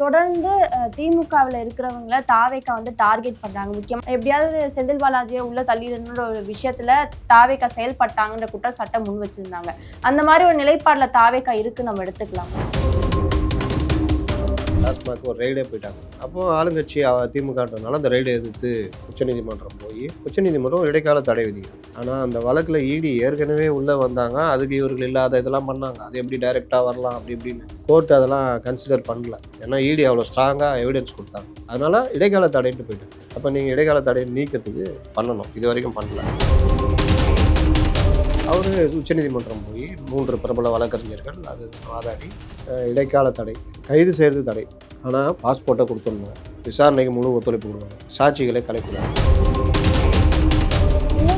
தொடர்ந்து திமுகவில் இருக்கிறவங்கள தாவேக்கா வந்து டார்கெட் பண்றாங்க. முக்கியமா எப்படியாவது செந்தில் பாலாஜியை உள்ள தள்ளிடணுன்ற ஒரு விஷயத்துல தாவேக்கா செயல்பட்டாங்கன்ற குற்றச்சாட்டை முன் வச்சிருந்தாங்க. அந்த மாதிரி ஒரு நிலைப்பாடுல தாவேக்கா இருக்கு நம்ம எடுத்துக்கலாம். டாஸ்மாக் ஒரு ரெய்டே போயிட்டாங்க. அப்போ ஆளுங்கட்சி திமுகன்றதுனால அந்த ரெய்டை எதிர்த்து உச்சநீதிமன்றம் போய் உச்சநீதிமன்றம் இடைக்கால தடை விதிக்கும். ஆனால் அந்த வழக்கில் இடி ஏற்கனவே உள்ளே வந்தாங்க. அதுக்கு இவர்கள் இல்லாத இதெல்லாம் பண்ணாங்க. அது எப்படி டைரெக்டாக வரலாம் அப்படி இப்படின்னு கோர்ட் அதெல்லாம் கன்சிடர் பண்ணல. ஏன்னா இடி அவ்வளோ ஸ்ட்ராங்காக எவிடன்ஸ் கொடுத்தாங்க. அதனால இடைக்கால தடைன்ட்டு போயிட்டாங்க. அப்போ நீங்கள் இடைக்கால தடையை நீக்கிறதுக்கு பண்ணணும். இது வரைக்கும் பண்ணல. அவர் உச்சநீதிமன்றம் போய் 3 பிரபல வழக்கறிஞர்கள் அது வாதாடி இடைக்கால தடை, கைது செய்கிறது தடை, ஆனால் பாஸ்போர்ட்டை கொடுத்துடணும், விசாரணைக்கு முழு ஒத்துழைப்பு கொடுக்கணும், சாட்சிகளை கலைக்கூடாது.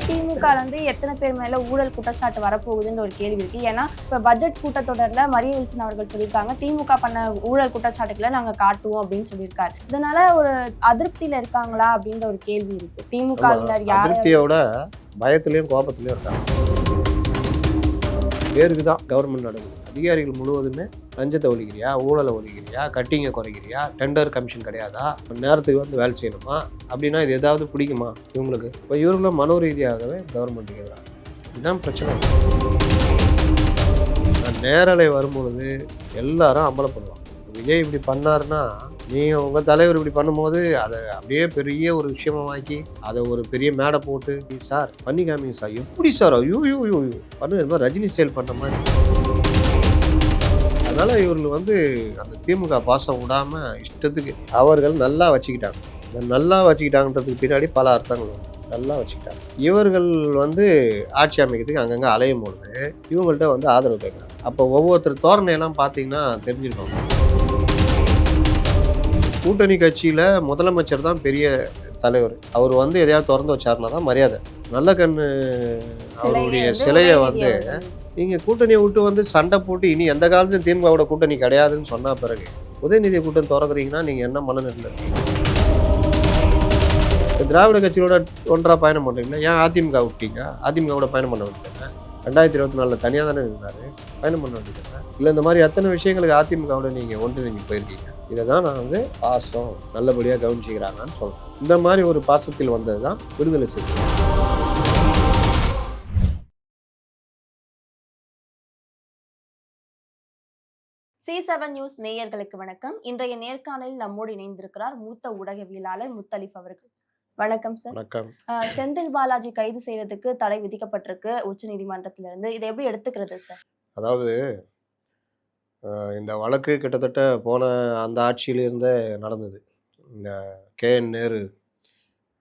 திமுக வந்து எத்தனை பேர் மேல ஊழல் குற்றச்சாட்டு வரப்போகுதுன்னு ஒரு கேள்வி இருக்கு. ஏன்னா இப்ப பட்ஜெட் கூட்டத்தொடர்ல மரிய வில்சன் அவர்கள் சொல்லியிருக்காங்க, திமுக பண்ண ஊழல் குற்றச்சாட்டுகளை நாங்க காட்டுவோம் அப்படின்னு சொல்லியிருக்காரு. இதனால ஒரு அதிருப்தியில இருக்காங்களா அப்படின்ற ஒரு கேள்வி இருக்கு. திமுக அதிருப்தியோட பயத்திலையும் கோபத்திலையும் இருக்காங்க. பேருக்கு தான் கவர்மெண்ட் நடக்குது. அதிகாரிகள் முழுவதுமே லஞ்சத்தை ஒழிக்கிறியா, ஊழலை ஒழிக்கிறியா, கட்டிங்கை குறைக்கிறியா, டெண்டர் கமிஷன் கிடையாதா, நேரத்துக்கு வந்து வேலை செய்யணுமா அப்படின்னா இது ஏதாவது பிடிக்குமா இவங்களுக்கு? இப்போ இவர்களும் மனோ ரீதியாகவே கவர்மெண்ட்டுக்கு எதிராக. இதுதான் பிரச்சனை. நேரலை வரும்பொழுது எல்லாரும் அம்பலப்படுவாங்க. விஜய் இப்படி பண்ணாருன்னா நீங்கள் உங்கள் தலைவர் இப்படி பண்ணும்போது அதை அப்படியே பெரிய ஒரு விஷயமாக்கி அதை ஒரு பெரிய மேடை போட்டு சார் பண்ணி காமிங்க சார், எப்படி சார் ஐயோ யூ யூ யூ பண்ணு ரஜினி ஸ்டைல் பண்ண மாதிரி. அதனால் இவர்கள் வந்து அந்த திமுக பாசம் விடாமல் இஷ்டத்துக்கு அவர்கள் நல்லா வச்சுக்கிட்டாங்க. இந்த நல்லா வச்சுக்கிட்டாங்கன்றதுக்கு பின்னாடி பல அர்த்தங்கள் வந்து நல்லா வச்சுக்கிட்டாங்க. இவர்கள் வந்து ஆட்சி அமைக்கிறதுக்கு அங்கங்கே அலையும் பொழுது இவங்கள்ட்ட வந்து ஆதரவு கேட்குறாங்க. அப்போ ஒவ்வொருத்தர் தோரணையெல்லாம் பார்த்தீங்கன்னா தெரிஞ்சிருப்பாங்க. கூட்டணி கட்சியில் முதலமைச்சர் தான் பெரிய தலைவர். அவர் வந்து எதையாவது திறந்து வச்சாருன்னா தான் மரியாதை. நல்ல கண்ணு அவருடைய சிலையை வந்து நீங்கள் கூட்டணியை விட்டு வந்து சண்டை போட்டு இனி எந்த காலத்துலையும் திமுகவோட கூட்டணி கிடையாதுன்னு சொன்ன பிறகு உதயநிதி கூட்டம் திறக்கிறீங்கன்னா நீங்கள் என்ன மனநிலையில் இருக்கீங்க? திராவிட கட்சியோட ஒன்றா பயணம் பண்ணுறீங்கன்னா ஏன் அதிமுக விட்டீங்க? அதிமுகவோட பயணம் பண்ண விட்டீங்க. 2024 தனியாக தானே இருந்தார், பயணம் பண்ண வேண்டியது இல்லை. இந்த மாதிரி எத்தனை விஷயங்களுக்கு அதிமுகவோட நீங்கள் ஒன்றிணைஞ்சு போயிருக்கீங்க. இதை தான் நான் வந்து பாசம் நல்லபடியாக கவனிச்சிக்கிறாங்கன்னு சொல்கிறேன். இந்த மாதிரி ஒரு பாசத்தில் வந்தது தான் விடுதலை சிறுத்தைகள். C7 நியூஸ் நேயர்களுக்கு வணக்கம். இன்றைய நேர்காணலில் நம்மோடு இணைந்திருக்கிறார் மூத்த ஊடகவியலாளர் முத்தலிப் அவர்கள். வணக்கம் சார். வணக்கம். செந்தில் பாலாஜி கைது செய்வதற்கு தடை விதிக்கப்பட்டிருக்கு உச்ச நீதிமன்றத்திலிருந்து. இதை எப்படி எடுத்துக்கிறது சார்? அதாவது இந்த வழக்கு கிட்டத்தட்ட போன அந்த ஆட்சியிலிருந்தே நடந்தது. இந்த KN நேரு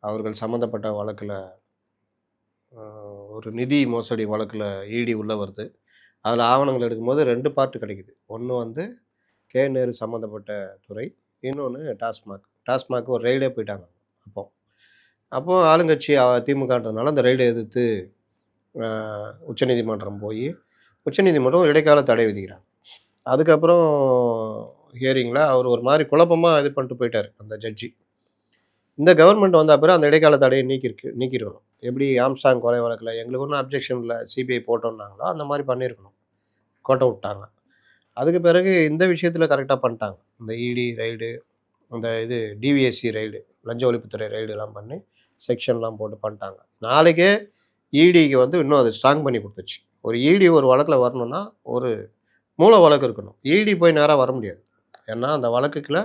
அவர்கள் சம்மந்தப்பட்ட வழக்கில் ஒரு நிதி மோசடி வழக்கில் இடி உள்ளே வருது. அதில் ஆவணங்கள் எடுக்கும்போது 2 பார்ட்டு கிடைக்குது. ஒன்று வந்து KN நேரு சம்மந்தப்பட்ட துறை, இன்னொன்று டாஸ்மாக் ஒரு ரெய்டே போயிட்டாங்க. அப்போது ஆளுங்கட்சி திமுகன்றதுனால அந்த ரெய்டை எதிர்த்து உச்சநீதிமன்றம் போய் உச்சநீதிமன்றம் இடைக்கால தடை விதிக்கிறாங்க. அதுக்கப்புறம் ஹியரிங்கில் அவர் ஒரு மாதிரி குழப்பமாக இது பண்ணிட்டு போயிட்டார் அந்த ஜட்ஜி. இந்த கவர்மெண்ட் வந்த அப்புறம் அந்த இடைக்கால தடையை நீக்கிடணும். எப்படி ஆம்ஸ்டாங் கொலை வழக்கில் எங்களுக்கு ஒன்றும் அப்ஜெக்ஷன் இல்லை, சிபிஐ போட்டோம்னாங்களோ அந்த மாதிரி பண்ணியிருக்கணும். கோட்டை விட்டாங்க. அதுக்கு பிறகு இந்த விஷயத்தில் கரெக்டாக பண்ணிட்டாங்க. இந்த இடி ரைடு, அந்த இது டிவிஎஸ்சி ரைடு, லஞ்ச ஒழிப்புத்துறை ரைடுலாம் பண்ணி செக்ஷன்லாம் போட்டு பண்ணிட்டாங்க. நாளைக்கே இடிக்கு வந்து இன்னும் அது ஸ்ட்ராங் பண்ணி கொடுத்துச்சு. ஒரு இடி ஒரு வழக்கில் வரணும்னா ஒரு மூல வழக்கு இருக்கணும். இடி போய் நேராக வர முடியாது. ஏன்னா அந்த வழக்குல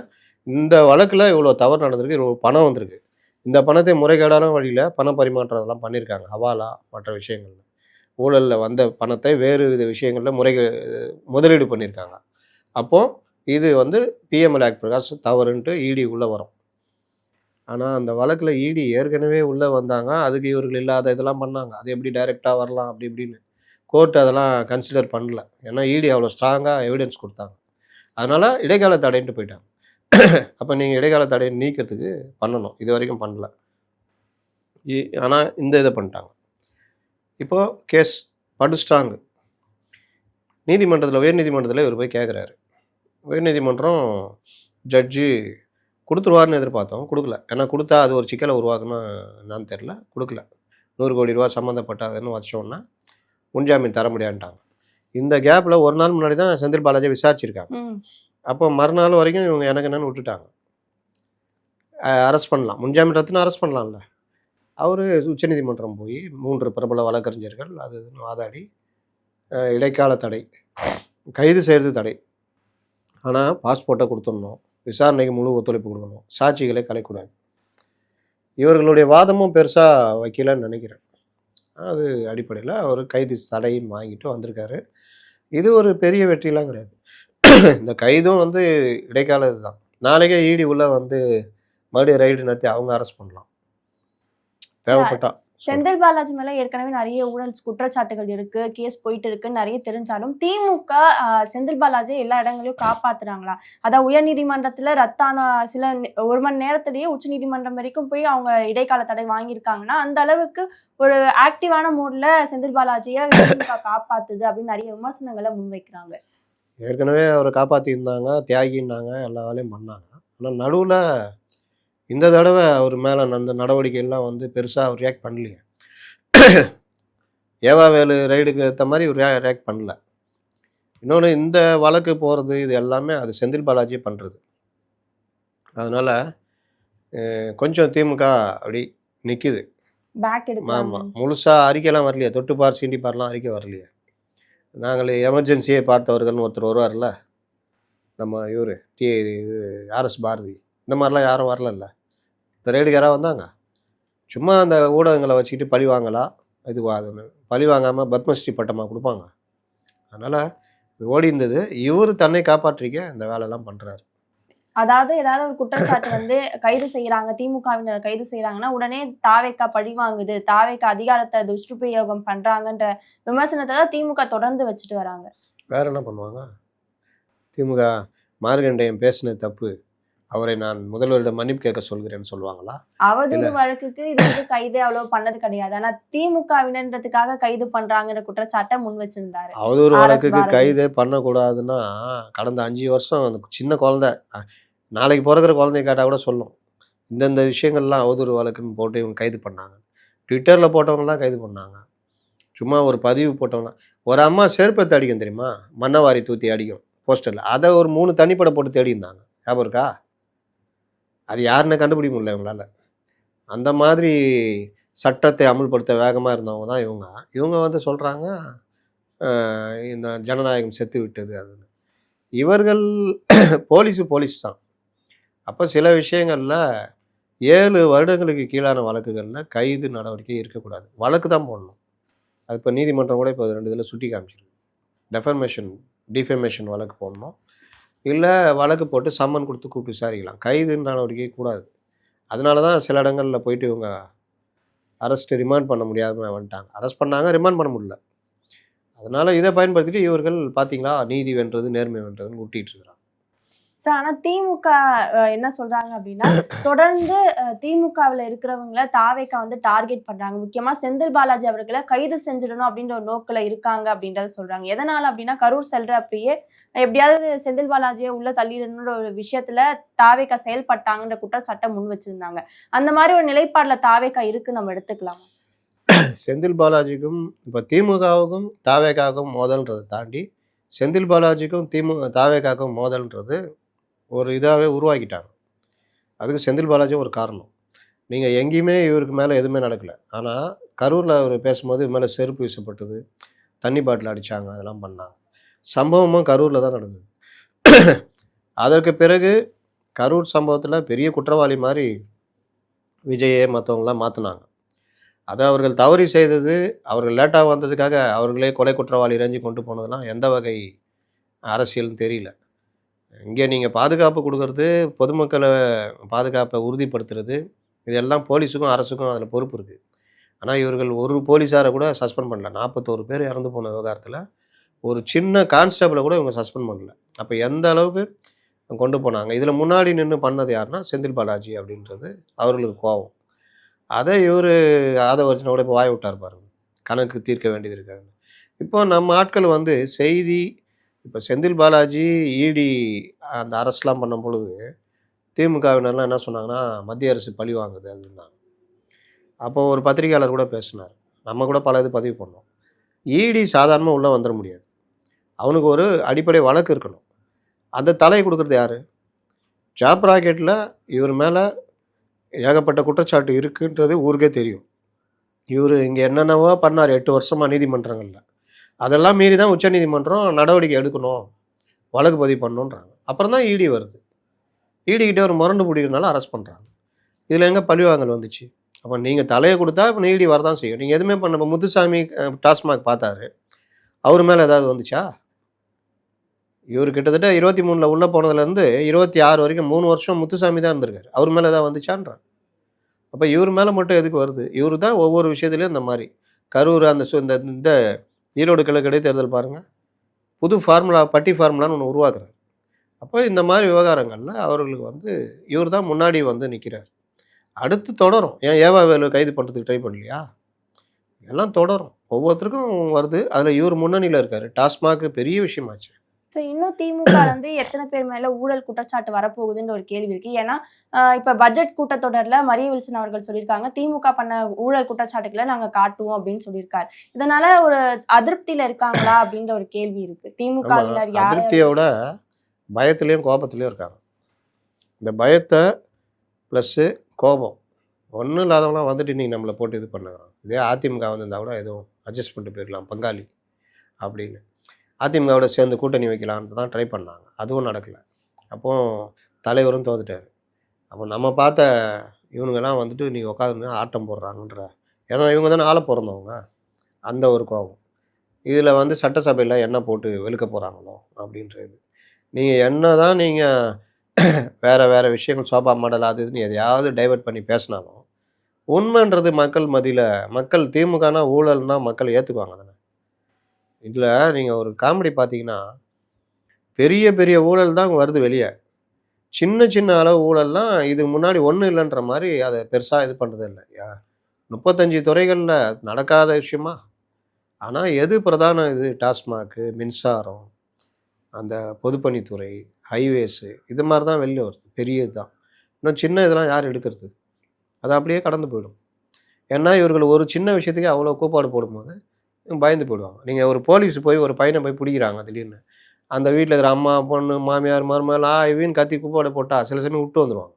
இந்த வழக்கில் இவ்வளோ தவறு நடந்திருக்கு, இவ்வளோ பணம் வந்திருக்கு. இந்த பணத்தை முறைகேடான வழியில் பண பரிமாற்றதெல்லாம் பண்ணியிருக்காங்க. ஹவாலா மற்ற விஷயங்களில் ஊழலில் வந்த பணத்தை வேறு வித விஷயங்களில் முதலீடு பண்ணியிருக்காங்க. அப்போது இது வந்து PML ஆக்ட் பிரகாரம் தவறுன்ட்டு இடி உள்ளே வரும். ஆனால் அந்த வழக்கில் இடி ஏற்கனவே உள்ளே வந்தாங்க. அதுக்கு இவர்கள் இல்லாத இதெல்லாம் பண்ணாங்க. அது எப்படி டைரெக்டாக வரலாம் அப்படி இப்படின்னு கோர்ட் அதெல்லாம் கன்சிடர் பண்ணல. ஏன்னா இடி அவ்வளோ ஸ்ட்ராங்காக எவிடன்ஸ் கொடுத்தாங்க. அதனால் இடைக்கால தடைன்ட்டு போயிட்டாங்க. அப்போ நீங்கள் இடைக்கால தடையை நீக்கிறதுக்கு பண்ணணும். இது வரைக்கும் பண்ணல. ஆனால் இந்த இதை பண்ணிட்டாங்க. இப்போது கேஸ் படு ஸ்ட்ராங்கு. உயர்நீதிமன்றத்தில் இவர் போய் கேட்குறாரு. உயர்நீதிமன்றம் ஜட்ஜு கொடுத்துருவார்னு எதிர்பார்த்தோம், கொடுக்கல. ஏன்னா கொடுத்தா அது ஒரு சிக்கலை உருவாக்குன்னு என்னன்னு தெரில, கொடுக்கல. 100 கோடி ரூபா சம்மந்தப்பட்டதுன்னு வச்சோன்னா முன்ஜாமீன் தர முடியான்ட்டாங்க. இந்த கேப்பில் ஒரு நாள் முன்னாடி தான் செந்தில் பாலாஜி விசாரிச்சிருக்காங்க. அப்போ மறுநாள் வரைக்கும் இவங்க எனக்கு என்னன்னு விட்டுட்டாங்க. அரெஸ்ட் பண்ணலாம், முன்ஜாமீன் அரெஸ்ட் பண்ணலாம்ல. அவர் உச்சநீதிமன்றம் போய் 3 பிரபல வழக்கறிஞர்கள் அது இதுன்னு வாதாடி இடைக்கால தடை, கைது செய்கிறது தடை, ஆனால் பாஸ்போர்ட்டை கொடுத்துடணும், விசாரணைக்கு முழு ஒத்துழைப்பு கொடுக்கணும், சாட்சிகளை கலைக்கூடாது. இவர்களுடைய வாதமும் பெருசாக வைக்கலன்னு நினைக்கிறேன். அது அடிப்படையில் அவர் கைது தடைன்னு வாங்கிட்டு வந்திருக்காரு. இது ஒரு பெரிய வெற்றிலாம் கிடையாது. இந்த கைதும் வந்து இடைக்கால இதுதான். நாளைக்கே இடி உள்ள வந்து மறுபடியும் ரைடு நடத்தி அவங்க அரெஸ்ட் பண்ணலாம் தேவைப்பட்டா. செந்தில் பாலாஜி மேல ஏற்கனவே நிறைய ஊழல் குற்றச்சாட்டுகள் இருக்கு, கேஸ் போயிட்டு இருக்குன்னு நிறைய தெரிஞ்சாலும் திமுக செந்தில் பாலாஜி எல்லா இடங்களையும் காப்பாத்துறாங்களா? அதான் உயர்நீதிமன்றத்துல ரத்தான சில 1 மணி நேரத்திலேயே உச்ச நீதிமன்றம் வரைக்கும் போய் அவங்க இடைக்கால தடை வாங்கியிருக்காங்கன்னா அந்த அளவுக்கு ஒரு ஆக்டிவான மூட்ல செந்தில் பாலாஜியை திமுக காப்பாத்துது அப்படின்னு நிறைய விமர்சனங்களை முன்வைக்கிறாங்க. ஏற்கனவே அவரை காப்பாற்றியிருந்தாங்க, தியாகின்னாங்க, எல்லா வேலையும் பண்ணாங்க. ஆனால் நடுவில் இந்த தடவை அவர் மேலே அந்த நடவடிக்கையெல்லாம் வந்து பெருசாக அவர் ரியாக்ட் பண்ணலையே. ஏவாவேலு ரைடுக்கு ஏற்ற மாதிரி ஒரு ரியாக்ட் பண்ணல. இன்னொன்று, இந்த வழக்கு போகிறது இது எல்லாமே அது செந்தில் பாலாஜி பண்ணுறது. அதனால் கொஞ்சம் திமுக அப்படி நிற்கிது. பேக் எடுக்கலாம். ஆமாம், முழுசாக அறிக்கையெல்லாம் வரலையே, தொட்டுப்பார் சீண்டிப்பார்லாம் அறிக்கை வரலையே. நாங்கள் எமர்ஜென்சியை பார்த்தவர்கள்னு ஒருத்தர் வருவார்ல, நம்ம இவர் ஆர்எஸ் பாரதி, இந்த மாதிரிலாம் யாரும் வரலல்ல. இந்த ரைடுக்கு யாராவது வந்தாங்க? சும்மா அந்த ஊடகங்களை வச்சுக்கிட்டு பழி வாங்கலாம், இதுவாக பழி வாங்காமல் பத்மஸ்ரீ பட்டமாக கொடுப்பாங்க. அதனால் இது ஓடி இருந்தது. இவர் தன்னை காப்பாற்றிக்க இந்த வேலையெல்லாம் பண்ணுறாரு. அதாவது ஏதாவது ஒரு குற்றச்சாட்டு வந்து கைது செய்யறாங்க, திமுகவினர் கைது செய்யறாங்கன்னா உடனே தாவேக்கா பழி வாங்குது, தாவேக்கா அதிகாரத்தை துஷ்பிரயோகம் பண்றாங்கன்ற விமர்சனத்தை தான் திமுக தொடர்ந்து வச்சுட்டு வராங்க. வேற என்ன பண்ணுவாங்க? திமுக மார்கண்டேயன் பேசினது தப்பு, அவரை நான் முதல்வரிடம் மன்னிப்பு கேட்க சொல்கிறேன்னு சொல்லுவாங்களா? அவதூறு வழக்குக்கு இது வந்து கைது அவ்வளவு பண்ணது கிடையாது. ஆனா திமுகவினன்றதுக்காக கைது பண்றாங்கன்ற குற்றச்சாட்டை முன் வச்சிருந்தாரு. அவதூறு RS வழக்குக்கு பாரதி. கைதே பண்ணக்கூடாதுன்னா, கடந்த 5 வருஷம் அந்த சின்ன குழந்தை, நாளைக்கு பிறக்கிற குழந்தைய கேட்டால் கூட சொல்லும், இந்தந்த விஷயங்கள்லாம் அவதூறு வழக்குன்னு போட்டு இவங்க கைது பண்ணாங்க. ட்விட்டரில் போட்டவங்கலாம் கைது பண்ணாங்க. சும்மா ஒரு பதிவு போட்டவங்களாம். ஒரு அம்மா செருப்பை அடிக்கும் தெரியுமா, மண்ணவாரி தூத்தி அடிக்கும் போஸ்டரில், அதை ஒரு 3 தனிப்படை போட்டு தேடி இருந்தாங்க. ஞாபகம் இருக்கா? அது யாருன்னு கண்டுபிடிக்க முடியல இவங்களால. அந்த மாதிரி சட்டத்தை அமுல்படுத்த வேகமாக இருந்தவங்க தான் இவங்க. இவங்க வந்து சொல்கிறாங்க இந்த ஜனநாயகம் செத்து விட்டது அதுன்னு. இவர்கள் போலீஸ் தான். அப்போ சில விஷயங்களில் 7 வருடங்களுக்கு கீழான வழக்குகளில் கைது நடவடிக்கை இருக்கக்கூடாது, வழக்கு தான் போடணும். அது இப்போ நீதிமன்றம் கூட இப்போ 2 இதில் சுட்டி காமிச்சிருக்கு. டிஃபேமேஷன் வழக்கு போடணும், இல்லை வழக்கு போட்டு சம்மன் கொடுத்து கூப்பிட்டு விசாரிக்கலாம். கைது நடவடிக்கை கூடாது. அதனால தான் சில இடங்களில் போயிட்டு இவங்க அரெஸ்ட்டு ரிமாண்ட் பண்ண முடியாமல் வந்துட்டாங்க. அரெஸ்ட் பண்ணாங்க, ரிமாண்ட் பண்ண முடியல. அதனால் இதை பயன்படுத்திட்டு இவர்கள் பார்த்தீங்களா நீதி வென்றது நேர்மை வென்றதுன்னு ஊட்டிகிட்டு இருக்கிறாங்க. சார், ஆனா திமுக என்ன சொல்றாங்க அப்படின்னா தொடர்ந்து திமுகவில் இருக்கிறவங்களை தாவேக்கா வந்து டார்கெட் பண்றாங்க. முக்கியமா செந்தில் பாலாஜி அவர்களை கைது செஞ்சிடணும் அப்படின்ற ஒரு நோக்கில இருக்காங்க அப்படின்றத சொல்றாங்க. எதனால அப்படின்னா கரூர் செல்றப்பயே எப்படியாவது செந்தில் பாலாஜியை உள்ள தள்ளிடணுன்ற ஒரு விஷயத்துல தாவேக்கா செயல்பட்டாங்கன்ற குற்றச்சாட்டை முன் வச்சிருந்தாங்க. அந்த மாதிரி ஒரு நிலைப்பாடுல தாவேக்கா இருக்கு நம்ம எடுத்துக்கலாம். செந்தில் பாலாஜிக்கும் இப்போ திமுகவுக்கும் தாவேக்காவுக்கும் மோதல்ன்றதை தாண்டி செந்தில் பாலாஜிக்கும் தாவேக்காவுக்கும் மோதல்ன்றது ஒரு இதாகவே உருவாக்கிட்டாங்க. அதுக்கு செந்தில் பாலாஜியும் ஒரு காரணம். நீங்கள் எங்கேயுமே இவருக்கு மேலே எதுவுமே நடக்கலை, ஆனால் கரூரில் அவர் பேசும்போது இது மேலே செருப்பு வீசப்பட்டது, தண்ணி பாட்டில் அடித்தாங்க, அதெல்லாம் பண்ணாங்க. சம்பவமும் கரூரில் தான் நடந்தது. அதற்கு பிறகு கரூர் சம்பவத்தில் பெரிய குற்றவாளி மாதிரி விஜயை மற்றவங்களாம் மாற்றினாங்க. அதை அவர்கள் தவறி செய்தது, அவர்கள் லேட்டாக வந்ததுக்காக அவர்களே கொலை குற்றவாளி இறஞ்சி கொண்டு போனதெல்லாம் எந்த வகை அரசியல்னு தெரியல. இங்கே நீங்கள் பாதுகாப்பு கொடுக்கறது, பொதுமக்களை பாதுகாப்பை உறுதிப்படுத்துறது, இதெல்லாம் போலீஸுக்கும் அரசுக்கும் அதில் பொறுப்பு இருக்குது. ஆனால் இவர்கள் ஒரு போலீஸாரை கூட சஸ்பெண்ட் பண்ணல. 41 பேர் இறந்து போன விவகாரத்தில் ஒரு சின்ன கான்ஸ்டபிளை கூட இவங்க சஸ்பெண்ட் பண்ணல. அப்போ எந்த அளவுக்கு கொண்டு போனாங்க. இதில் முன்னாடி நின்று பண்ணது யாருன்னா செந்தில் பாலாஜி அப்படின்றது அவர்களுக்கு கோபம். அதை இவர் ஆதவர்ஜனை கூட இப்போ வாய் விட்டார் பாருங்க, கணக்கு தீர்க்க வேண்டியது இருக்காது. இப்போ நம்ம ஆட்கள் வந்து செய்தி, இப்போ செந்தில் பாலாஜி இடி அந்த அரசுலாம் பண்ணும் பொழுது திமுகவினர்லாம் என்ன சொன்னாங்கன்னா மத்திய அரசு பழி வாங்குது அப்படின்னா. அப்போது ஒரு பத்திரிகையாளர் கூட பேசினார், நம்ம கூட பல இது பதிவு பண்ணோம். இடி சாதாரணமாக உள்ளே வந்துட முடியாது, அவனுக்கு ஒரு அடிப்படை வழக்கு இருக்கணும். அந்த தலையை கொடுக்குறது யார்? ஜாப் ராக்கெட்டில் இவர் மேலே ஏகப்பட்ட குற்றச்சாட்டு இருக்குன்றது ஊருக்கே தெரியும். இவர் இங்கே என்னென்னவோ பண்ணார் 8 வருஷமாக நீதிமன்றங்களில். அதெல்லாம் மீறி தான் உச்சநீதிமன்றம் நடவடிக்கை எடுக்கணும், வழக்கு பதிவு பண்ணணுன்றாங்க. அப்புறம் தான் இடி வருது. இடிக்கிட்டே ஒரு முரண்டு பிடிக்கிறதுனால அரெஸ்ட் பண்ணுறாங்க. இதில் எங்கே பழிவாங்கல் வந்துச்சு? அப்போ நீங்கள் தலையை கொடுத்தா இப்போ இடி வரதான் செய்யும். நீங்கள் எதுவுமே பண்ண இப்போ முத்துசாமி டாஸ்மாக் பார்த்தாரு, அவர் மேலே ஏதாவது வந்துச்சா? இவர் கிட்டத்தட்ட 23 உள்ளே போனதுலேருந்து 26 வரைக்கும் 3 வருஷம் முத்துசாமி தான் இருந்திருக்காரு. அவர் மேலே ஏதாவது வந்துச்சான்றான். அப்போ இவர் மேலே மட்டும் எதுக்கு வருது? இவர் தான் ஒவ்வொரு விஷயத்துலையும் இந்த மாதிரி கரூர் அந்த இந்த ஈரோடு கிழக்கு இடைத்தேர்தல் பாருங்கள், புது ஃபார்முலா பட்டி ஃபார்முலான்னு ஒன்று உருவாக்குறாரு. அப்போ இந்த மாதிரி விவகாரங்களில் அவர்களுக்கு வந்து இவர் தான் முன்னாடி வந்து நிற்கிறார். அடுத்து தொடரும். ஏன் ஏவாவேலு கைது பண்ணுறதுக்கு ட்ரை பண்ணலையா? எல்லாம் தொடரும், ஒவ்வொருத்தருக்கும் வருது. அதில் இவர் முன்னணியில் இருக்கார். டாஸ்மாக் பெரிய விஷயமாச்சு. ஸோ இன்னும் திமுக வந்து எத்தனை பேர் மேல ஊழல் குற்றச்சாட்டு வரப்போகுதுன்ற ஒரு கேள்வி இருக்கு. ஏன்னா இப்ப பட்ஜெட் கூட்டத்தொடர்ல மரிய வில்சன் அவர்கள் சொல்லியிருக்காங்க, திமுக பண்ண ஊழல் குற்றச்சாட்டுகளை நாங்க காட்டுவோம் அப்படின்னு சொல்லியிருக்காரு. இதனால ஒரு அதிருப்தியில இருக்காங்களா அப்படின்ற ஒரு கேள்வி இருக்கு. திமுகவினர் யார் அதிருப்தியோட பயத்துலேயும் கோபத்துலேயும் இருக்காங்க. இந்த பயத்தை ப்ளஸ்ஸு கோபம் ஒன்றும் இல்லாதவங்களாம் வந்துட்டு நீங்கள் நம்மளை போட்டு இது பண்ணுறோம். இதே அதிமுக வந்திருந்தால் கூட எதுவும் அட்ஜஸ்ட் பண்ணிட்டு போயிருக்கலாம் பங்காளி அப்படின்னு. அதிமுகவோட சேர்ந்து கூட்டணி வைக்கலான்ட்டு தான் ட்ரை பண்ணாங்க, அதுவும் நடக்கலை. அப்போது தலைவரும் தோத்துட்டார். அப்போ நம்ம பார்த்த இவனுங்கெல்லாம் வந்துட்டு நீங்கள் உட்காந்து ஆட்டம் போடுறாங்கன்ற, ஏன்னா இவங்க தானே ஆள பிறந்தவங்க, அந்த ஒரு கோபம். இதில் வந்து சட்டசபையில் என்ன போட்டு வெளுக்க போகிறாங்களோ அப்படின்றது. நீங்கள் என்ன தான் நீங்கள் வேறு விஷயங்கள் சோபா மாடல் அது இதுன்னு எதையாவது டைவெர்ட் பண்ணி பேசினாலும் உண்மைன்றது மக்கள் மத்தியில், மக்கள் திமுகனா ஊழல்னா மக்கள் ஏற்றுக்குவாங்க தானே. இதில் நீங்கள் ஒரு காமெடி பார்த்தீங்கன்னா, பெரிய பெரிய ஊழல் தான் வருது வெளியே, சின்ன சின்ன அளவு ஊழல்லாம் இதுக்கு முன்னாடி ஒன்றும் இல்லைன்ற மாதிரி அதை பெருசாக இது பண்ணுறது இல்லை. 35 துறைகளில் நடக்காத விஷயமா? ஆனால் எது பிரதான இது? டாஸ்மாக்கு, மின்சாரம், அந்த பொதுப்பணித்துறை, ஹைவேஸு, இது மாதிரி தான் வெளில வருது. பெரியது தான். இன்னும் சின்ன இதெல்லாம் யார் எடுக்கிறது? அது அப்படியே கடந்து போயிடும். ஏன்னா இவர்கள் ஒரு சின்ன விஷயத்துக்கு அவ்வளோ கூப்பாடு போடும்போது பயந்து போயிடுவாங்க. நீங்கள் ஒரு போலீஸ் போய் ஒரு பையனை போய் பிடிக்கிறாங்க திடீர்னு, அந்த வீட்டில் இருக்கிற அம்மா பொண்ணு மாமியார் மருமகள் இவன்னு கத்தி கூப்பாடு போட்டால் சில சமயம் விட்டு வந்துடுவாங்க.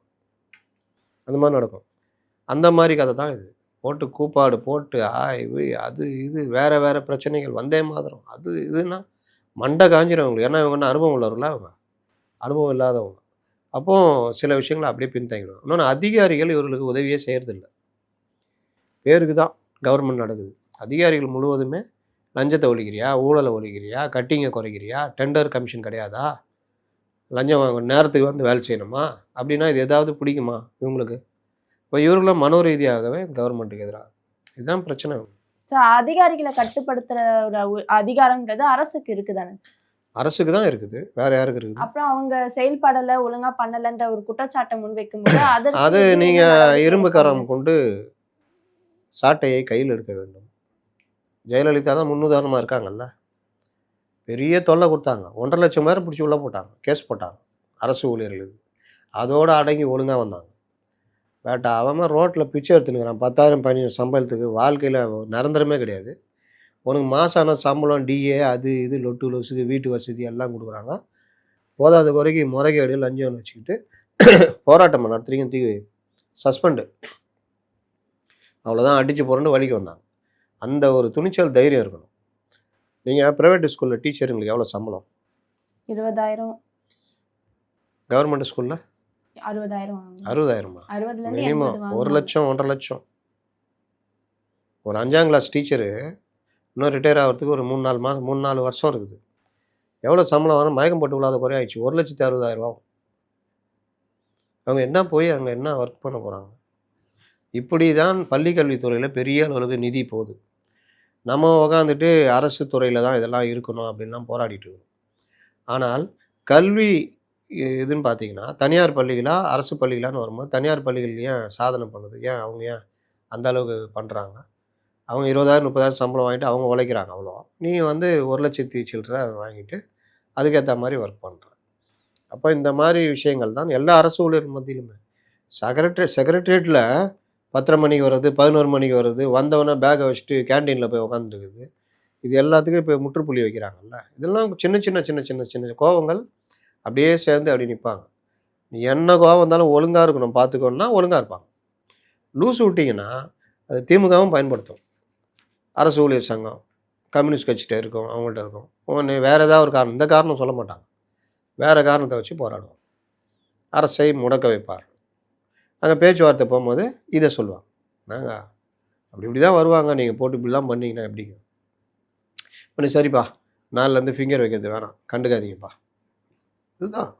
அந்த மாதிரி நடக்கும். அந்த மாதிரி கதை தான் இது. போட்டு கூப்பாடு போட்டு இவு அது இது வேறு பிரச்சனைகள், வந்தே மாதிரம் அது இதுன்னா மண்டை காஞ்சிடும். ஏன்னா இவங்க என்ன அனுபவம் உள்ளவர்களா? அவங்க அனுபவம் இல்லாதவங்க. அப்போது சில விஷயங்களை அப்படியே பின்தங்கிடுவாங்க. இன்னொன்று, அதிகாரிகள் இவர்களுக்கு உதவியே செய்கிறதில்ல. பேருக்கு தான் கவர்மெண்ட் நடக்குது. அதிகாரிகள் முழுவதுமே லஞ்சத்தை ஒழிக்கிறியா, ஊழலை ஒழிக்கிறியா, கட்டிங்கை குறைக்கிறியா, டெண்டர் கமிஷன் கிடையாதா, லஞ்சம் வாங்க நேரத்துக்கு வந்து வேலை செய்யணுமா அப்படின்னா இது ஏதாவது பிடிக்குமா இவங்களுக்கு? இப்போ இவர்களும் மனோ ரீதியாகவே கவர்மெண்ட்டுக்கு எதிராக. இதுதான் பிரச்சனை. அதிகாரிகளை கட்டுப்படுத்துற ஒரு அதிகாரம்ன்றது அரசுக்கு இருக்குதானே? அரசுக்கு தான் இருக்குது, வேற யாருக்கு இருக்குது? அப்புறம் அவங்க செயல்படலை ஒழுங்கா பண்ணலைன்ற ஒரு குற்றச்சாட்டை முன்வைக்கும் போது அது நீங்கள் இரும்பு கரம் கொண்டு சாட்டையை கையில் எடுக்க வேண்டும். ஜெயலலிதா தான் முன்னுதாரணமாக இருக்காங்கல்ல. பெரிய தொல்லை கொடுத்தாங்க, 1.5 லட்சம் பேரை பிடிச்சி உள்ளே போட்டாங்க, கேஸ் போட்டாங்க அரசு ஊழியர்களுக்கு. அதோடு அடங்கி ஒழுங்காக வந்தாங்க. பட் அவன் ரோட்டில் பிச்சை எடுத்துனுக்கிறான் 10,000 15 சம்பளத்துக்கு. வாழ்க்கையில் நிரந்தரமே கிடையாது. உனக்கு மாசான சம்பளம், டிஏ, அது இது லொட்டு லொசுக்கு, வீட்டு வசதி எல்லாம் கொடுக்குறாங்க. போதாத குறைக்கு முறைகேடு லஞ்சம்னு வச்சுக்கிட்டு போராட்டம் நடத்துறீங்க, தூக்கி சஸ்பெண்டு, அவ்வளோதான், அடித்து போகிறேன்னு வழிக்கு வந்தாங்க. அந்த ஒரு துணிச்சல் தைரியம் இருக்கணும். நீங்கள் ப்ரைவேட் ஸ்கூலில் டீச்சருங்களுக்கு எவ்வளோ சம்பளம்? 20,000. கவர்மெண்ட் ஸ்கூலில் 60,000. 60,000 மினிமம் 1 லட்சம் 1.5 லட்சம். ஒரு 5ஆம் கிளாஸ் டீச்சரு இன்னும் ரிட்டையர் ஆகிறதுக்கு ஒரு 3-4 மாதம் 3-4 வருஷம் இருக்குது. எவ்வளோ சம்பளம் வரும்? மயக்கம் போட்டு விழாத குறைய ஆயிடுச்சு. 1,60,000 அவங்க என்ன போய் அங்கே என்ன ஒர்க் பண்ண போகிறாங்க? இப்படி தான் பள்ளி கல்வித்துறையில் பெரிய அளவுக்கு நிதி போகுது. நம்ம உக்காந்துட்டு அரசு துறையில் தான் இதெல்லாம் இருக்கணும் அப்படின்லாம் போராடிட்டு இருக்கோம். ஆனால் கல்வி இதுன்னு பார்த்தீங்கன்னா தனியார் பள்ளிகளா அரசு பள்ளிகளான்னு வரும்போது தனியார் பள்ளிகள் ஏன் சாதனை பண்ணுது? ஏன் அவங்க ஏன் அந்த அளவுக்கு பண்ணுறாங்க? அவங்க 20,000 30,000 சம்பளம் வாங்கிட்டு அவங்க உழைக்கிறாங்க அவ்வளோ. நீ வந்து 1 லட்சத்தி சில்லற வாங்கிட்டு அதுக்கேற்ற மாதிரி ஒர்க் பண்ணுற. அப்போ இந்த மாதிரி விஷயங்கள் தான் எல்லா அரசு ஊழியர் மத்தியிலுமே. செக்ரட்டரியேட்டில் 10:30 மணிக்கு வர்றது, 11 மணிக்கு வர்றது, வந்தவொடனே பேக்கை வச்சுட்டு கேன்டீனில் போய் உட்காந்துருக்குது. இது எல்லாத்துக்கும் இப்போ முற்றுப்புள்ளி வைக்கிறாங்கல்ல. இதெல்லாம் சின்ன சின்ன சின்ன சின்ன சின்ன கோபங்கள் அப்படியே சேர்ந்து அப்படி நிற்பாங்க. நீ என்ன கோவம் வந்தாலும் ஒழுங்காக இருக்கணும் பார்த்துக்கணுன்னா ஒழுங்காக இருப்பாங்க. லூஸ் விட்டிங்கன்னா அது திமுகவும் பயன்படுத்தும். அரசு ஊழியர் சங்கம் கம்யூனிஸ்ட் கட்சிகிட்ட இருக்கும், அவங்கள்ட்ட இருக்கும். ஒன்று வேறு ஏதாவது ஒரு காரணம், இந்த காரணம் சொல்ல மாட்டாங்க, வேறு காரணத்தை வச்சு போராடுவாங்க. அரசை முடக்க வைப்பார். அங்கே பேச்சுவார்த்தை போகும்போது இதை சொல்லுவாங்க, நாங்கள் அப்படி இப்படி தான் வருவாங்க, நீங்கள் போட்டு இப்படிலாம் பண்ணிங்கன்னா எப்படிங்க. பண்ணி சரிப்பா, நாளிலேருந்து ஃபிங்கர் வைக்கிறது வேணாம், கண்டுக்காதீங்கப்பா. இதுதான்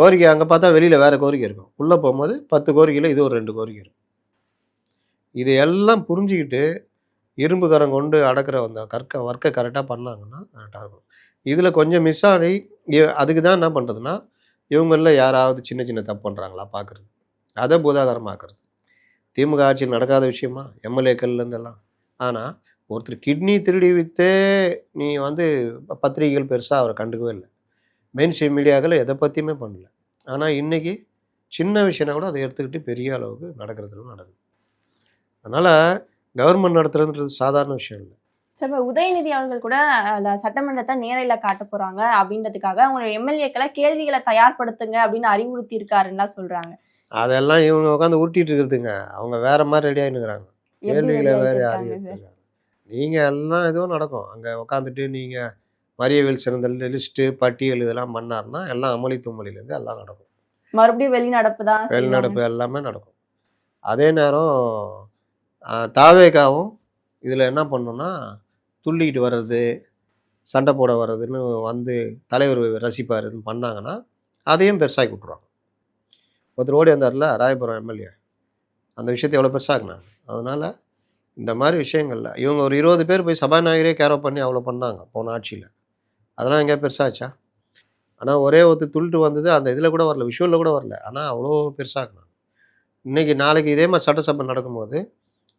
கோரிக்கை. அங்கே பார்த்தா வெளியில் வேறு கோரிக்கை இருக்கும், உள்ளே போகும்போது 10 கோரிக்கையில் இது ஒரு 2 கோரிக்கை இருக்கும். இது எல்லாம் புரிஞ்சுக்கிட்டு இரும்பு கரம் கொண்டு அடக்கிற அந்த ஒர்க்கை கரெக்டாக பண்ணாங்கன்னா கரெக்டாக இருக்கும். இதில் கொஞ்சம் மிஸ் ஆகி அதுக்கு தான் என்ன பண்ணுறதுன்னா, இவங்களில் யாராவது சின்ன சின்ன தப்பு பண்ணுறாங்களா பார்க்குறது, அதை பூதாகரமாக்குறது. திமுக ஆட்சியில் நடக்காத விஷயமா எம்எல்ஏக்கள்லேருந்தெல்லாம். ஆனால் ஒருத்தர் கிட்னி திருடி விற்றே நீ வந்து பத்திரிகைகள் பெருசாக அவரை கண்டுக்கவே இல்லை, மெயின் ஸ்ட்ரீம் மீடியாக்கள் எதை பற்றியுமே பண்ணல. ஆனால் இன்றைக்கி சின்ன விஷயம்னா கூட அதை எடுத்துக்கிட்டு பெரிய அளவுக்கு நடக்கிறது நடக்குது. அதனால் கவர்மெண்ட் நடத்துறதுன்றது சாதாரண விஷயம் இல்லை. சார், இப்போ உதயநிதி அவர்கள் கூட சட்டமன்றத்தை நேரில் காட்ட போகிறாங்க அப்படின்றதுக்காக அவங்க எம்எல்ஏக்களை கேள்விகளை தயார்படுத்துங்க அப்படின்னு அறிவுறுத்தி இருக்காருன்னா சொல்கிறாங்க. அதெல்லாம் இவங்க உட்காந்து உருட்டிட்டு இருக்கிறதுங்க, அவங்க வேற மாதிரி ரெடி ஆகினுங்கிறாங்க. கேள்விகளை வேறு யாரையும் நீங்கள் எல்லாம் எதுவும் நடக்கும். அங்கே உட்காந்துட்டு நீங்கள் மரியவேல் சிறந்த லிஸ்ட்டு பட்டியல் இதெல்லாம் பண்ணாருன்னா எல்லாம் அமளி தும்மலிலேருந்து எல்லாம் நடக்கும். மறுபடியும் வெளிநடப்பு தான், வெளிநடப்பு எல்லாமே நடக்கும். அதே நேரம் தாவேகாவும் இதில் என்ன பண்ணோன்னா துள்ளிக்கிட்டு வர்றது, சண்டை போட வர்றதுன்னு வந்து தலைவர் ரசிப்பாருன்னு பண்ணாங்கன்னா அதையும் பெருசாகி விட்ருவாங்க. ஒருத்தர் ஓடி வந்தார்ல ராயபுரம் எம்எல்ஏ, அந்த விஷயத்தை எவ்வளோ பெருசாகினாங்க. அதனால் இந்த மாதிரி விஷயங்களில் இவங்க ஒரு 20 பேர் போய் சபாநாயகரே கேரோ பண்ணி அவ்வளோ பண்ணாங்க போன ஆட்சியில். அதெல்லாம் எங்கேயா பெருசாச்சா? ஆனால் ஒரே ஒருத்தர் துள்ளிட்டு வந்தது அந்த இதில் கூட வரல, விஷுவலில் கூட வரல, ஆனால் அவ்வளோ பெருசாகினாங்க. இன்றைக்கி நாளைக்கு இதே மாதிரி சட்டசபை நடக்கும்போது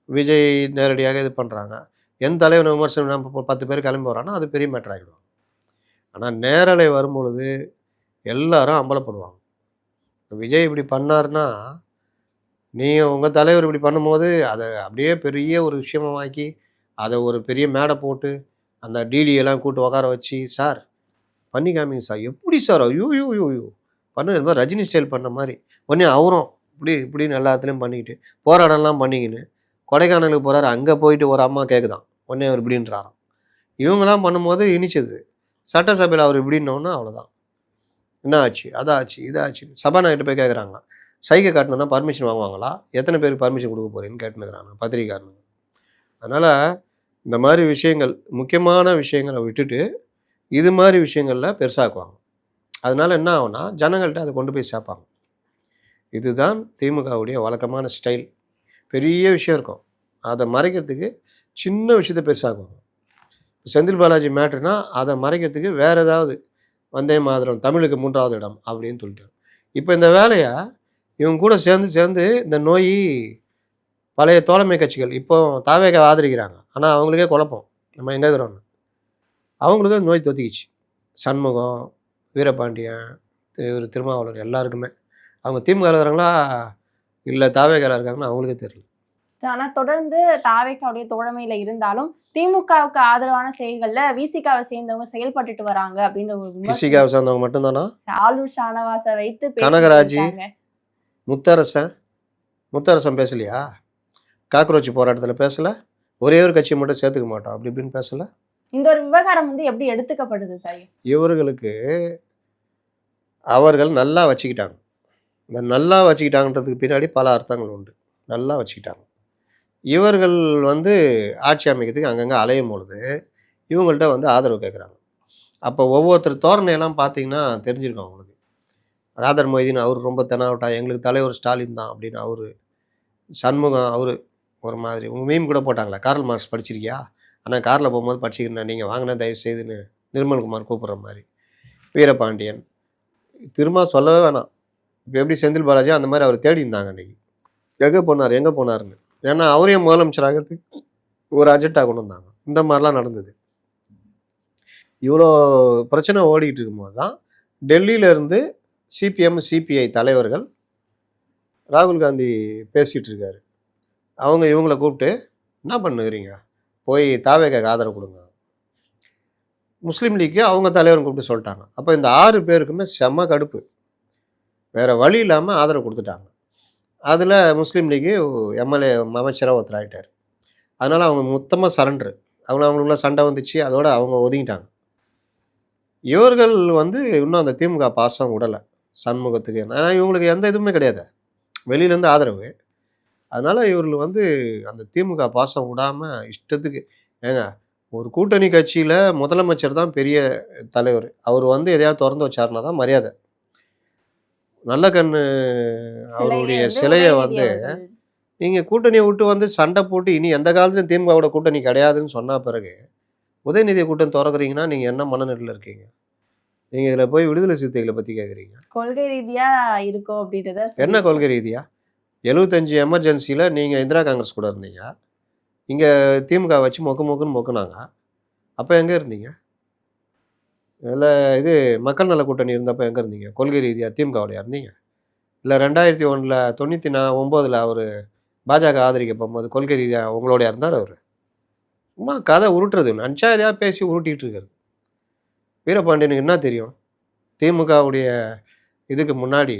விஜய் நேரடியாக இது பண்ணுறாங்க, எந்த தலைவனை விமர்சனம் நம்ம 10 பேர் கிளம்பி வரான்னா அது பெரிய மேட்டர் ஆகிடும். ஆனால் நேரலை வரும்பொழுது எல்லாரும் அம்பலப்படுவாங்க. விஜய் இப்படி பண்ணார்னா, நீங்கள் உங்கள் தலைவர் இப்படி பண்ணும்போது அதை அப்படியே பெரிய ஒரு விஷயமாக்கி அதை ஒரு பெரிய மேடை போட்டு அந்த டிடியெல்லாம் கூட்டு உட்கார வச்சு, சார் பண்ணி காமிங்க சார், எப்படி சார், ஐயோ யோ யோ யோ பண்ண இது மாதிரி ரஜினி ஸ்டைல் பண்ண மாதிரி உடனே அவரும் இப்படின்னு எல்லா இடத்துலையும் பண்ணிக்கிட்டு போராடம்லாம் பண்ணிக்கின்னு கொடைக்கானலுக்கு போகிறாரு. அங்கே போயிட்டு ஒரு அம்மா கேட்குதான், உடனே அவர் இப்படின்றாராம். இவங்கெல்லாம் பண்ணும்போது இனிச்சது. சட்டசபையில் அவர் இப்படின்னோன்னா அவ்வளோதான், என்ன ஆச்சு அதாச்சு இதாச்சு. சபாநாயகர்கிட்ட போய் கேட்குறாங்க, சைகை காட்டணுன்னா பர்மிஷன் வாங்குவாங்களா, எத்தனை பேருக்கு பர்மிஷன் கொடுக்க போகிறேன்னு கேட்டுனுக்குறாங்க பத்திரிகைக்காரனுங்க. அதனால் இந்த மாதிரி விஷயங்கள், முக்கியமான விஷயங்களை விட்டுட்டு இது மாதிரி விஷயங்களில் பெருசாக்குவாங்க. அதனால் என்ன ஆகும்னா ஜனங்கள்கிட்ட அதை கொண்டு போய் சேர்ப்பாங்க. இதுதான் திமுகவுடைய வழக்கமான ஸ்டைல். பெரிய விஷயம் இருக்கும், அதை மறைக்கிறதுக்கு சின்ன விஷயத்தை பெருசாக்குவாங்க. செந்தில் பாலாஜி மேட்ருனா அதை மறைக்கிறதுக்கு வேறு ஏதாவது வந்தே மாதிரம் தமிழுக்கு 3வது இடம் அப்படின்னு சொல்லிட்டு இப்போ இந்த வேலையை இவங்க கூட சேர்ந்து இந்த நோய் பழைய தோழமை கட்சிகள் இப்போ தாவேக ஆதரிக்கிறாங்க. ஆனால் அவங்களுக்கே குழப்பம், நம்ம எங்கே இருக்கிறோன்னு. அவங்களுக்கும் நோய் தொத்திக்கிச்சு. சண்முகம், வீரபாண்டியன், திருமாவளவன் எல்லாருக்குமே. அவங்க திமுக இருக்கிறாங்களா இல்லை தாவேகால இருக்காங்கன்னா அவங்களுக்கே தெரியல. ஆனால் தொடர்ந்து தாவேகாவுடைய தோழமையில இருந்தாலும் திமுகவுக்கு ஆதரவான செயல்கள்ல விசிகாவை சேர்ந்தவங்க செயல்பட்டுட்டு வராங்க அப்படின்ற ஒரு விசிகாவை சேர்ந்தவங்க மட்டும்தானா? ஆளுநர் ஷானவாசை வைத்து கனகராஜ், முத்தரசன் பேசலையா? காக்ரோச் போராட்டத்தில் பேசலை? ஒரே ஒரு கட்சியை மட்டும் சேர்த்துக்க மாட்டோம் அப்படி இப்படின்னு பேசலை? இந்த ஒரு விவகாரம் எப்படி எடுத்துக்கப்படுது சார்? இவர்களுக்கு அவர்கள் நல்லா வச்சுக்கிட்டாங்க. இந்த நல்லா வச்சுக்கிட்டாங்கன்றதுக்கு பின்னாடி பல அர்த்தங்கள் உண்டு. நல்லா வச்சுக்கிட்டாங்க. இவர்கள் ஆட்சி அமைக்கிறதுக்கு அங்கங்கே அலையும் பொழுது இவங்கள்ட்ட ஆதரவு கேட்குறாங்க. அப்போ ஒவ்வொருத்தர் தோரணையெல்லாம் பார்த்தீங்கன்னா தெரிஞ்சிருக்கும் அவங்களுக்கு. ராதர் மொய்தீன் அவர் ரொம்ப தெனாவட்டா, எங்களுக்கு தலைவர் ஸ்டாலின் தான் அப்படின்னு அவர். சண்முகம் அவர் ஒரு மாதிரி. உங்கள் மீம் கூட போட்டாங்களா, கார்ல் மார்க்ஸ் படிச்சிருக்கியா? ஆனால் காரில் போகும்போது படிச்சுக்கிறேன் நீங்கள் வாங்கினா தயவு செய்துன்னு நிர்மல்குமார் கூப்பிட்ற மாதிரி. வீரபாண்டியன் திரும்ப சொல்லவே வேணாம். இப்போ எப்படி செந்தில் பாலாஜி அந்த மாதிரி அவர் தேடி இருந்தாங்க அன்றைக்கி. எங்கே போனார்னு. ஏன்னா அவரையும் முதலமைச்சராகிறதுக்கு ஒரு அஜெண்டாக கொண்டு வந்தாங்க. இந்த மாதிரிலாம் நடந்தது. இவ்வளோ பிரச்சனை ஓடிக்கிட்டு இருக்கும்போது தான் டெல்லியிலேருந்து சிபிஎம் சிபிஐ தலைவர்கள் ராகுல் காந்தி பேசிகிட்டு இருக்காரு. அவங்க இவங்கள கூப்பிட்டு என்ன பண்ணுகிறீங்க, போய் தாவேகாக்கு ஆதரவு கொடுங்க. முஸ்லீம் லீக்கு அவங்க தலைவரும் கூப்பிட்டு சொல்லிட்டாங்க. அப்போ இந்த 6 பேருக்குமே செம்ம கடுப்பு. வேற வழி இல்லாமல் ஆதரவு கொடுத்துட்டாங்க. அதில் முஸ்லீம் லீக்கு எம்எல்ஏ அமைச்சராக ஒருத்தர் ஆகிட்டார். அதனால் அவங்க மொத்தமாக சரண்டரு. அவங்களுக்குள்ள சண்டை வந்துச்சு. அதோட அவங்க ஒதுங்கிட்டாங்க. இவர்கள் வந்து இன்னும் அந்த திமுக பாசம் விடலை சண்முகத்துக்கு. ஏன்னா இவங்களுக்கு எந்த இதுவுமே கிடையாது, வெளியிலேருந்து ஆதரவு. அதனால் இவர்கள் வந்து அந்த திமுக பாசம் விடாமல் இஷ்டத்துக்கு ஏங்க ஒரு கூட்டணி கட்சியில் முதலமைச்சர் தான் பெரிய தலைவர். அவர் வந்து எதையாவது திறந்து வச்சாருன்னா தான் மரியாதை. நல்ல கண்ணு அவருடைய சிலையை வந்து நீங்கள் கூட்டணியை விட்டு வந்து சண்டை போட்டு இனி எந்த காலத்துலையும் திமுகவோட கூட்டணி கிடையாதுன்னு சொன்ன பிறகு உதயநிதி கூட்டம் திறக்கிறீங்கன்னா நீங்கள் என்ன மனநிலையில் இருக்கீங்க? நீங்கள் இதில் போய் விடுதலை சிறுத்தைகளை பற்றி கேட்குறீங்க. கொள்கை ரீதியா இருக்கும் அப்படின்றத என்ன கொள்கை ரீதியா? 75 எமர்ஜென்சியில் நீங்கள் இந்திரா காங்கிரஸ் கூட இருந்தீங்க. இங்கே திமுக வச்சு மொக்குன்னு மொக்குனாங்க. அப்போ எங்கே இருந்தீங்க? இல்லை இது மக்கள் நல கூட்டணி இருந்தப்போ எங்கே இருந்தீங்க? கொள்கை ரீதியாக திமுகவோடையா இருந்தீங்க? இல்லை 2001 99 அவர் பாஜக ஆதரிக்க போகும்போது கொள்கை ரீதியாக உங்களோடையா இருந்தார் அவர்? சும்மா கதை உருட்டுறது, நினச்சா எதையா பேசி உருட்டிகிட்டு இருக்கிறது. வீரபாண்டியனுக்கு என்ன தெரியும்? திமுகவுடைய இதுக்கு முன்னாடி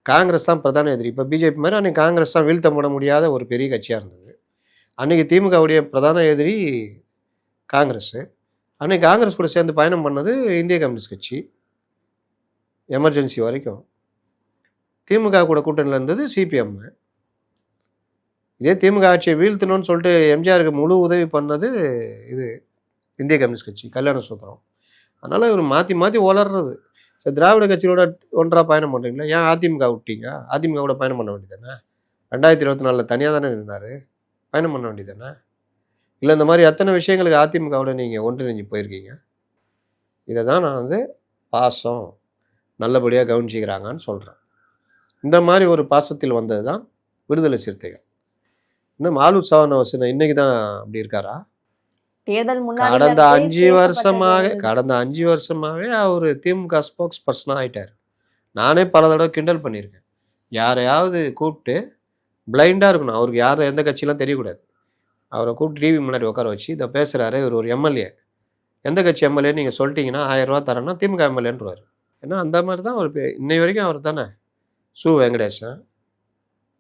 காங்கிரஸ் தான் பிரதான எதிரி. இப்போ பிஜேபி மாதிரி அன்றைக்கி காங்கிரஸ் தான் வீழ்த்த முட முடியாத ஒரு பெரிய கட்சியாக இருந்தது. அன்றைக்கி திமுகவுடைய பிரதான எதிரி காங்கிரஸ். அன்றைக்கி காங்கிரஸ் கூட சேர்ந்து பயணம் பண்ணது இந்திய கம்யூனிஸ்ட் கட்சி எமர்ஜென்சி வரைக்கும். திமுக கூட கூட்டணியில் இருந்தது சிபிஎம். இதே திமுக ஆட்சியை வீழ்த்தணும்னு சொல்லிட்டு எம்ஜிஆருக்கு முழு உதவி பண்ணது இது இந்திய கம்யூனிஸ்ட் கட்சி, கல்யாண சூத்திரம். அதனால் இவர் மாற்றி மாற்றி வளர்றது. சரி, திராவிட கட்சியோட ஒன்றாக பயணம் பண்ணுறீங்களா? ஏன் அதிமுக விட்டீங்க? அதிமுகவோட பயணம் பண்ண வேண்டியது தானே? 2024 தனியாக தானே இருந்தார், பயணம் பண்ண வேண்டியது தானே? இல்லை இந்த மாதிரி எத்தனை விஷயங்களுக்கு அதிமுகவோட நீங்கள் ஒன்றிணைஞ்சு போயிருக்கீங்க. இதை தான் நான் வந்து பாசம் நல்லபடியாக கவனிச்சிக்கிறாங்கன்னு சொல்கிறேன். இந்த மாதிரி ஒரு பாசத்தில் வந்தது தான் விடுதலை சிறுத்தைகள். இன்னும் ஆலூர் சவனவாசன் இன்னைக்கு தான் அப்படி இருக்காரா? தேர்தல் முன்னாடி கடந்த 5 வருஷமாவே அவர் திமுக ஸ்போக்ஸ் பர்சனாக ஆகிட்டார். நானே பல தடவை கிண்டல் பண்ணியிருக்கேன். யாரையாவது கூப்பிட்டு பிளைண்டாக இருக்கணும், அவருக்கு யார் எந்த கட்சியெலாம் தெரியக்கூடாது. அவரை கூப்பிட்டு டிவி முன்னாடி உட்கார வச்சு இதை பேசுகிறாரு, இவர் ஒரு எம்எல்ஏ, எந்த கட்சி எம்எல்ஏ நீங்கள் சொல்லிட்டீங்கன்னா 1000 ரூபா தரேன்னா திமுக எம்எல்ஏன்றவார். ஏன்னா அந்த மாதிரி தான் அவர் இன்னை வரைக்கும் அவர் தானே. சு வெங்கடேசன்,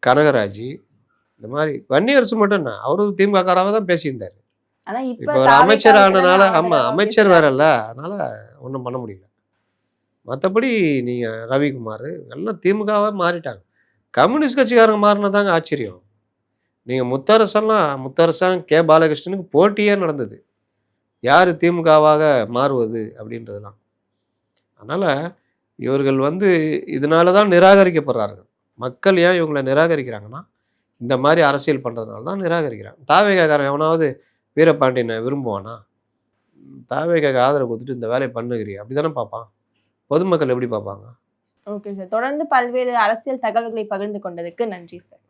கனகராஜ், இந்த மாதிரி வன்னியரசு மட்டும் என்ன, அவரும் திமுக காராக தான் பேசியிருந்தார். ஆனா இப்போ ஒரு அமைச்சர் ஆனனால, ஆமாம் அமைச்சர் வேறல்ல, அதனால் ஒன்றும் பண்ண முடியல. மற்றபடி நீங்கள் ரவிக்குமார் எல்லாம் திமுகவாக மாறிட்டாங்க. கம்யூனிஸ்ட் கட்சிக்காரங்க மாறினதாங்க ஆச்சரியம். நீங்கள் முத்தரசன் கே பாலகிருஷ்ணனுக்கு போட்டியே நடந்தது, யார் திமுகவாக மாறுவது அப்படின்றதுலாம். அதனால் இவர்கள் வந்து இதனால தான் நிராகரிக்கப்படுறார்கள். மக்கள் ஏன் இவங்களை நிராகரிக்கிறாங்கன்னா இந்த மாதிரி அரசியல் பண்ணுறதுனால தான் நிராகரிக்கிறாங்க. தாவேகாரன் எவனாவது வீரபாண்டியனை விரும்புவானா? தாவேகாக்கு ஆதரவு கொடுத்துட்டு இந்த வேலையை பண்ணுகிறீ அப்படி தானே பார்ப்பான். பொதுமக்கள் எப்படி பார்ப்பாங்க? ஓகே சார், தொடர்ந்து பல்வேறு அரசியல் தகவல்களை பகிர்ந்து கொண்டதுக்கு நன்றி சார்.